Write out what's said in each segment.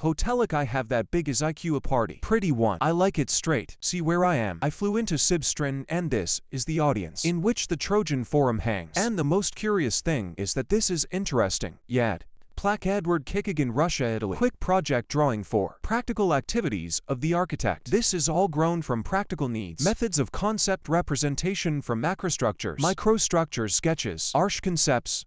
Hotelic I have that big is IQ a party. Pretty one. I like it straight. See where I am. I flew into Sibstrin and this is the audience in which the Trojan Forum hangs. And the most curious thing is that this is interesting. Yet. Plaque Eduard Kichigin, Russia, Italy. Quick project drawing for practical activities of the architect. This is all grown from practical needs. Methods of concept representation from macrostructures, microstructures, sketches, arch concepts,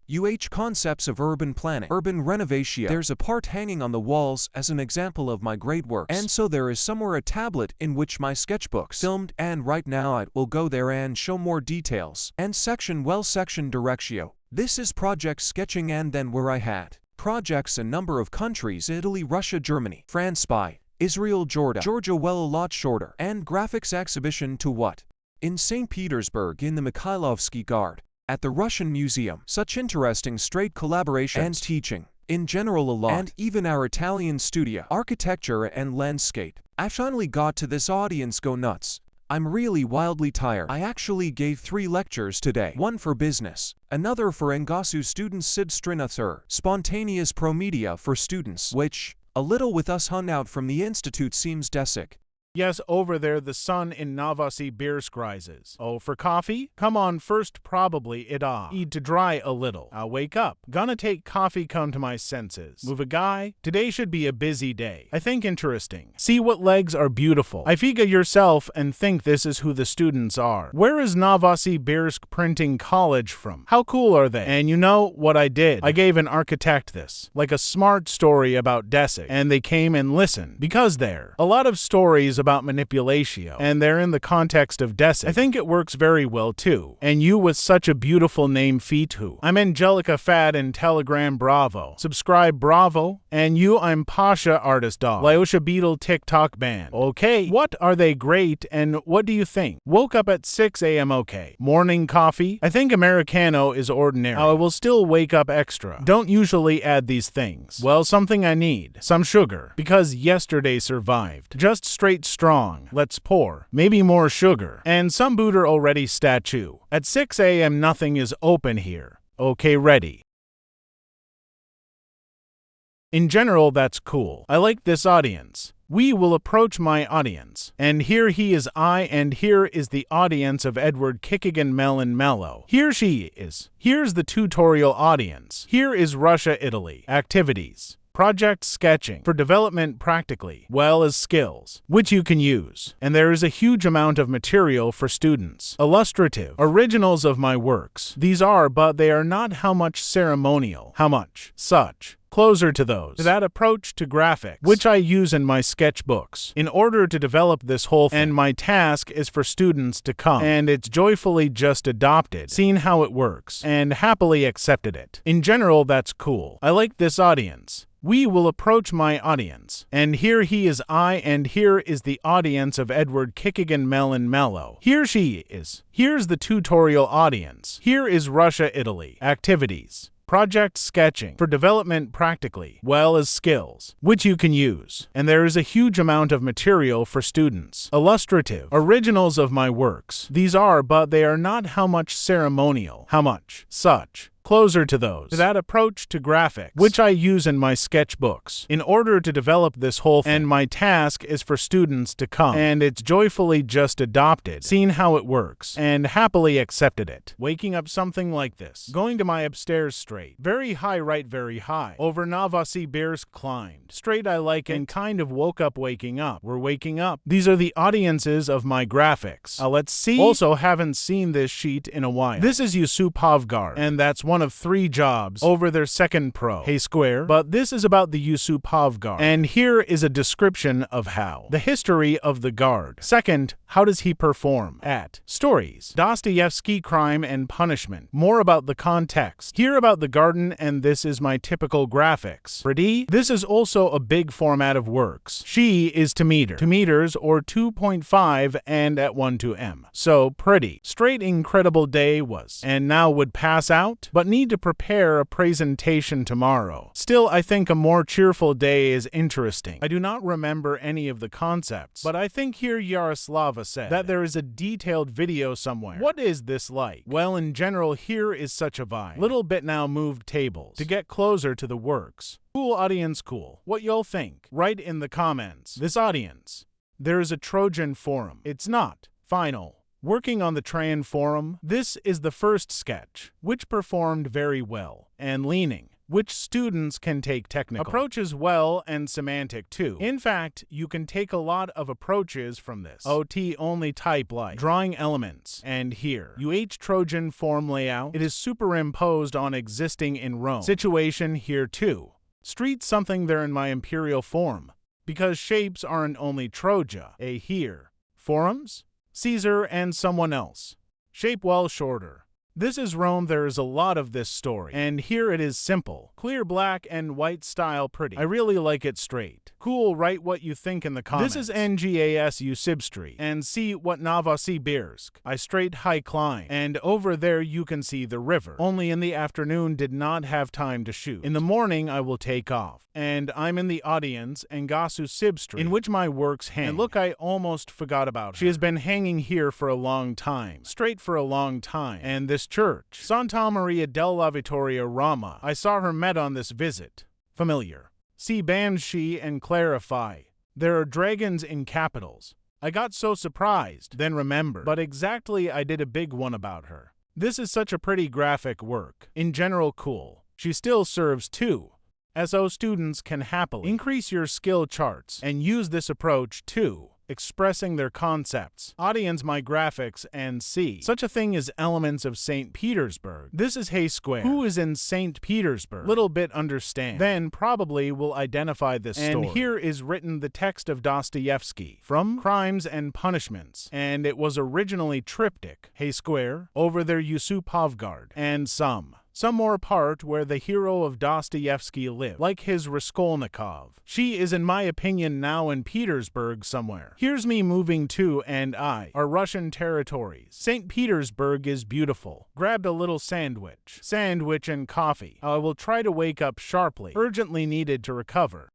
concepts of urban planning, urban renovation. There's a part hanging on the walls as an example of my great works. And so there is somewhere a tablet in which my sketchbooks filmed, and right now I will go there and show more details. And section directio. This is project sketching, and then where I had projects a number of countries: Italy, Russia, Germany, France, by Israel, Georgia, well a lot shorter. And graphics exhibition to what? In St. Petersburg in the Mikhailovsky Guard, at the Russian Museum. Such interesting straight collaborations and teaching. In general a lot. And even our Italian studio, architecture and landscape. I finally got to this audience go nuts. I'm really wildly tired. I actually gave 3 lectures today. One for business, another for Engasu students, Sibstrin, a third, spontaneous promedia for students, which, a little with us hung out from the institute seems desic. Yes, over there the sun in Novosibirsk rises. Oh, for coffee? Come on, first probably Eat to dry a little. I'll wake up. Gonna take coffee, come to my senses. Move a guy. Today should be a busy day. I think interesting. See what legs are beautiful. I figure yourself and think this is who the students are. Where is Novosibirsk Printing College from? How cool are they? And you know what I did? I gave an architect this, like a smart story about Desic, and they came and listened, because there a lot of stories about manipulation, and they're in the context of Desic. I think it works very well too. And you with such a beautiful name, Fitu. I'm Angelica Fad in Telegram, bravo. Subscribe, bravo. And you, I'm Pasha Artist Dog. Lyosha Beetle TikTok band. Okay, what are they great, and what do you think? Woke up at 6 a.m. Okay. Morning coffee? I think Americano is ordinary. I will still wake up extra. Don't usually add these things. Well, something I need. Some sugar. Because yesterday survived. Just straight strong. Let's pour. Maybe more sugar. And some Buddha already statue. At 6 a.m. nothing is open here. Okay, ready. In general, that's cool. I like this audience. We will approach my audience. And here he is and here is the audience of Eduard Kichigin Melon Mellow. Here she is. Here's the tutorial audience. Here is Russia, Italy. Activities. Project sketching for development practically, well as skills, which you can use. And there is a huge amount of material for students. Illustrative, originals of my works. These are, but they are not how much ceremonial, how much, such. Closer to those. To that approach to graphics, which I use in my sketchbooks, in order to develop this whole thing. And my task is for students to come, and it's joyfully just adopted, seen how it works, and happily accepted it. In general, that's cool. I like this audience. We will approach my audience. And here he is and here is the audience of Eduard Kichigin Melon Mellow. Here she is. Here's the tutorial audience. Here is Russia, Italy. Activities. Project sketching for development practically, well as skills, which you can use. And there is a huge amount of material for students. Illustrative, originals of my works. These are, but they are not how much ceremonial, how much, such. Closer to those. To that approach to graphics, which I use in my sketchbooks, in order to develop this whole thing. And my task is for students to come, and it's joyfully just adopted, seen how it works, and happily accepted it. Waking up something like this. Going to my upstairs straight. Very high, right, very high. Over Novosibirsk climbed. Straight I like and kind of woke up waking up. We're waking up. These are the audiences of my graphics. Let's see. Also haven't seen this sheet in a while. This is Yusupavgard, and that's one of 3 jobs over their second pro. Hey Square. But this is about the Yusupavgard. And here is a description of how. The history of the guard. Second, how does he perform? At. Stories. Dostoevsky, Crime and Punishment. More about the context. Here about the garden, and this is my typical graphics. Pretty? This is also a big format of works. She is to meter. 2 meters or 2.5 and at 1 to m. So pretty. Straight incredible day was. And now would pass out? But but need to prepare a presentation tomorrow. Still, I think a more cheerful day is interesting. I do not remember any of the concepts, but I think here Yaroslava said that there is a detailed video somewhere. What is this like? Well, in general, here is such a vibe. Little bit now moved tables to get closer to the works. Cool audience, cool. What y'all think? Write in the comments. This audience. There is a Trojan forum. It's not final. Working on the Trajan forum, this is the first sketch, which performed very well, and leaning, which students can take technical approaches well and semantic too. In fact, you can take a lot of approaches from this. OT only type like drawing elements, and here, Trojan form layout, it is superimposed on existing in Rome. Situation here too. Street something there in my imperial form, because shapes aren't only Troja, a here. Forums? Caesar and someone else. Shape well shorter. This is Rome, there is a lot of this story. And here it is simple. Clear black and white style pretty. I really like it straight. Cool, write what you think in the comments. This is NGASU Sibstri. And see what Novosibirsk. I straight high climb. And over there you can see the river. Only in the afternoon did not have time to shoot. In the morning I will take off. And I'm in the audience and Gasu Sibstri, in which my works hang. And look, I almost forgot about her. She has been hanging here for a long time. Straight for a long time. And this church, Santa Maria della Vittoria Rama. I saw her met on this visit. Familiar. See Banshee and clarify. There are dragons in capitals. I got so surprised, then remembered. But exactly, I did a big one about her. This is such a pretty graphic work. In general, cool. She still serves too. So students can happily increase your skill charts and use this approach too. Expressing their concepts, audience my graphics, and see. Such a thing as elements of St. Petersburg. This is Hay Square. Who is in St. Petersburg? Little bit understand. Then probably will identify this story. And here is written the text of Dostoevsky from Crimes and Punishments. And it was originally triptych. Hay Square, over there Yusupovgard, and some more part where the hero of Dostoevsky lived, like his Raskolnikov. She is, in my opinion, now in Petersburg somewhere. Here's me moving to and I are Russian territories. St. Petersburg is beautiful. Grabbed a little sandwich and coffee. I will try to wake up sharply. Urgently needed to recover.